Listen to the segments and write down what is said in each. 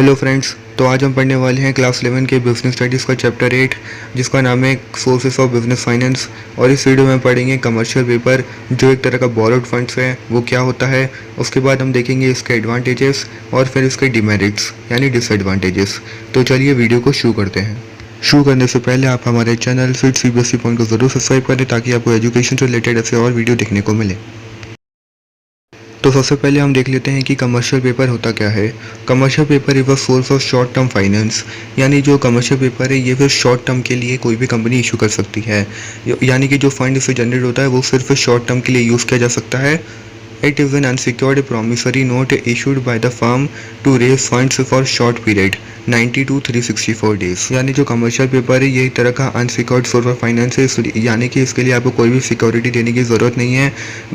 Hello friends, तो आज हम पढ़ने वाले हैं क्लास 11 के बिजनेस स्टडीज़ का चैप्टर 8 जिसका नाम है सोर्सेस ऑफ बिजनेस फाइनेंस। और इस वीडियो में पढ़ेंगे कमर्शियल पेपर जो एक तरह का बोरोड फंड्स है वो क्या होता है। उसके बाद हम देखेंगे इसके एडवांटेजेस और फिर इसके डिमेरिट्स यानी डिसएडवांटेजेस। तो चलिए वीडियो को शुरू करते हैं। शुरू करने से पहले आप हमारे चैनल फिट CBSE पॉइंट को ज़रूर सब्सक्राइब करें ताकि आपको एजुकेशन से रिलेटेड ऐसे और वीडियो देखने को मिले। तो सबसे पहले हम देख लेते हैं कि कमर्शियल पेपर होता क्या है। Commercial paper is a source of short term finance, यानी जो कमर्शियल पेपर है ये फिर शॉर्ट टर्म के लिए कोई भी कंपनी इशू कर सकती है। यानी कि जो फंड इससे जनरेट होता है वो सिर्फ शॉर्ट टर्म के लिए यूज़ किया जा सकता है। It is an unsecured promissory note issued by the firm to raise funds for short period 90 to 364 days। यानी जो कमर्शियल पेपर है ये एक तरह का अनसिक्योर्ड सोर्स ऑफ फाइनेंस है, यानी कि इसके लिए आपको कोई भी सिक्योरिटी देने की ज़रूरत नहीं है,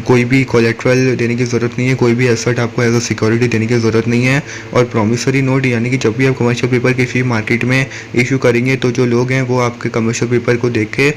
कोई भी कोलेट्रल देने की ज़रूरत नहीं है, कोई भी एसेट आपको एज अ सिक्योरिटी देने की ज़रूरत नहीं है। और प्रॉमिसरी नोट यानी कि जब भी आप कमर्शियल पेपर किसी मार्केट में इशू करेंगे तो जो लोग हैं वो आपके कमर्शियल पेपर को देख के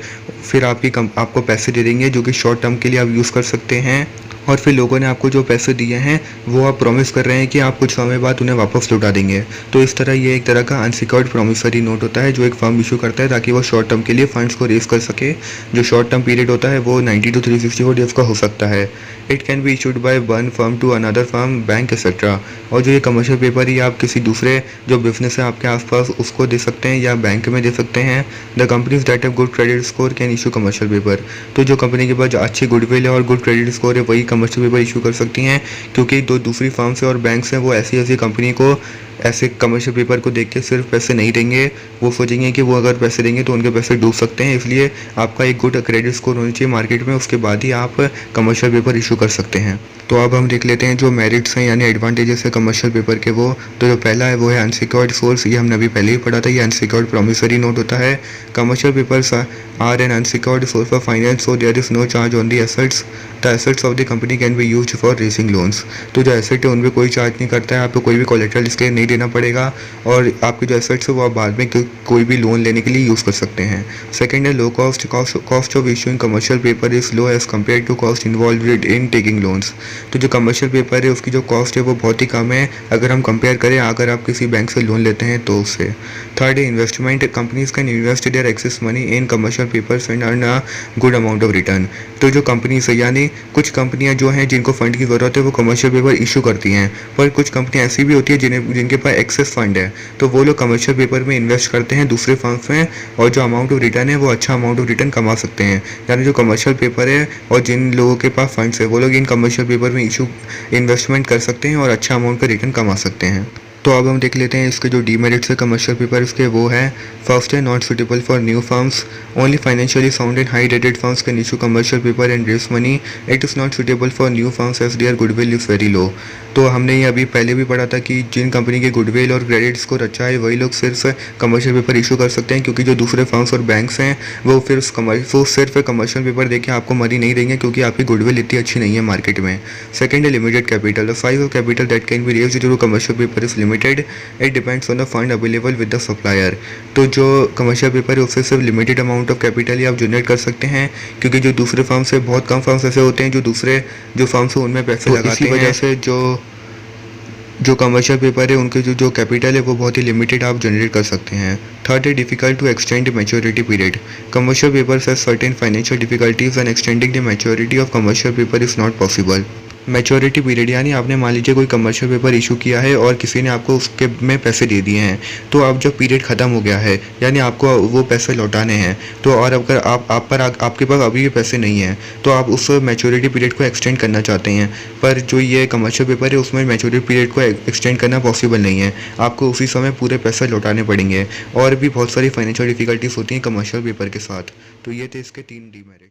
फिर आपको पैसे दे देंगे जो कि शॉर्ट टर्म के लिए आप यूज़ कर सकते हैं। और फिर लोगों ने आपको जो पैसे दिए हैं वो आप प्रॉमिस कर रहे हैं कि आप कुछ समय बाद उन्हें वापस लौटा देंगे। तो इस तरह ये एक तरह का अनसिक्योर्ड प्रॉमिसरी नोट होता है जो एक फर्म इशू करता है ताकि वो शॉर्ट टर्म के लिए फंड्स को रेज कर सके। जो शॉर्ट टर्म पीरियड होता है वो 90 to 364 डेज का हो सकता है। It can be issued by one firm to another firm, bank etcetera. और जो ये कमर्शियल पेपर ही आप किसी दूसरे जो बिजनेस है आपके आसपास उसको दे सकते हैं या बैंक में दे सकते हैं। The companies that have good credit score can issue commercial paper. तो जो कंपनी के पास अच्छी गुडविल है और गुड क्रेडिट स्कोर है वही कमर्शियल पेपर इशू कर सकती हैं, क्योंकि दो दूसरी फर्म्स हैं और बैंक्स हैं वो ऐसी कंपनी को ऐसे कमर्शियल पेपर को देख के सिर्फ पैसे नहीं देंगे। वो सोचेंगे कि वो अगर पैसे देंगे तो उनके पैसे डूब सकते हैं, इसलिए आपका एक गुड क्रेडिट स्कोर होना चाहिए मार्केट में, उसके बाद ही आप कमर्शियल पेपर इशू कर सकते हैं। तो अब हम देख लेते हैं जो मेरिट्स हैं यानी एडवांटेजेस है कमर्शियल पेपर के वो। तो जो पहला है वो है अनसिक्योर्ड सोर्स, ये हमने अभी पहले ही पढ़ा था, ये अनसिक्योर्ड प्रॉमिसरी नोट होता है। Commercial papers are an unsecured source of finance, so there is no charge on the assets. The assets of the company can be used for raising loans. तो जो एसेट है उनमें कोई charge नहीं करता है, आपको कोई भी कोलेट्रल इसके लिए नहीं देना पड़ेगा और आपके जो एसेट्स है वो आप बाद में कोई भी लोन लेने के लिए यूज़ कर सकते हैं। सेकंड है low cost of issuing commercial paper is low as compare to cost involve in taking loans. तो जो कमर्शियल पेपर है उसकी जो कॉस्ट है वो बहुत ही कम है अगर हम कंपेयर करें अगर आप किसी बैंक से लोन लेते हैं तो उससे। थर्ड है investment, companies can invest their excess money in commercial papers and earn a good amount of return. तो जो कंपनीज है यानी कुछ कंपनियां जो हैं जिनको फंड की ज़रूरत है वो कमर्शियल पेपर इशू करती हैं, पर कुछ कंपनियां ऐसी भी होती है जिनके पास एक्सेस फंड है तो वो लोग कमर्शियल पेपर में इन्वेस्ट करते हैं दूसरे फर्म्स में और जो अमाउंट ऑफ रिटर्न है वो अच्छा अमाउंट ऑफ रिटर्न कमा सकते हैं। यानी जो कमर्शियल पेपर है और जिन लोगों के पास फंड्स है वो लोग इन कमर्शियल पेपर में इन्वेस्टमेंट कर सकते हैं और अच्छा अमाउंट का रिटर्न कमा सकते हैं। तो अब हम देख लेते हैं इसके जो डीमेरिट्स है कमर्शियल पेपर इसके वो है। फर्स्ट है not suitable for new firms, only financially sound and high rated firms can issue commercial paper and raise money. It is not suitable for new firms as their goodwill is very low. तो हमने ये अभी पहले भी पढ़ा था कि जिन कंपनी के गुडविल और क्रेडिट स्कोर अच्छा है वही लोग सिर्फ कमर्शियल पेपर इशू कर सकते हैं, क्योंकि जो दूसरे फर्म्स और बैंक्स हैं वो फिर सिर्फ कमर्शियल पेपर देके आपको मनी नहीं देंगे क्योंकि आपकी गुडविल इतनी अच्छी नहीं है मार्केट में। सेकंड है limited capital, the size of capital that can be raised through commercial paper is limited, it depends on the fund available with the supplier. तो जो कमर्शियल पेपर है उससे सिर्फ लिमिटेड अमाउंट ऑफ कैपिटल ही आप generate कर सकते हैं, क्योंकि जो दूसरे फर्म से बहुत कम फर्म्स ऐसे होते हैं जो फर्म्स हैं उनमें पैसे लगाते हैं। इसी वजह से जो कमर्शियल पेपर है उनके जो कैपिटल है वो बहुत ही लिमिटेड आप जनरेट कर सकते हैं। थर्ड है difficult to extend maturity period, commercial papers has certain financial difficulties and extending the maturity of commercial paper is not possible. Maturity period यानी आपने मान लीजिए कोई कमर्शियल पेपर इशू किया है और किसी ने आपको उसके में पैसे दे दिए हैं, तो अब जब पीरियड ख़त्म हो गया है यानी आपको वो पैसे लौटाने हैं, तो और अगर आपके पास अभी ये पैसे नहीं हैं तो आप उस मैच्योरिटी पीरियड को एक्सटेंड करना चाहते हैं, पर जो ये कमर्शियल पेपर है उसमें मैच्योरिटी पीरियड को एक्सटेंड करना पॉसिबल नहीं है, आपको उसी समय पूरे पैसे लौटाने पड़ेंगे। और भी बहुत सारी फाइनेंशियल डिफिकल्टीज होती हैं कमर्शियल पेपर के साथ। तो ये थे इसके 3 डीमेरिट।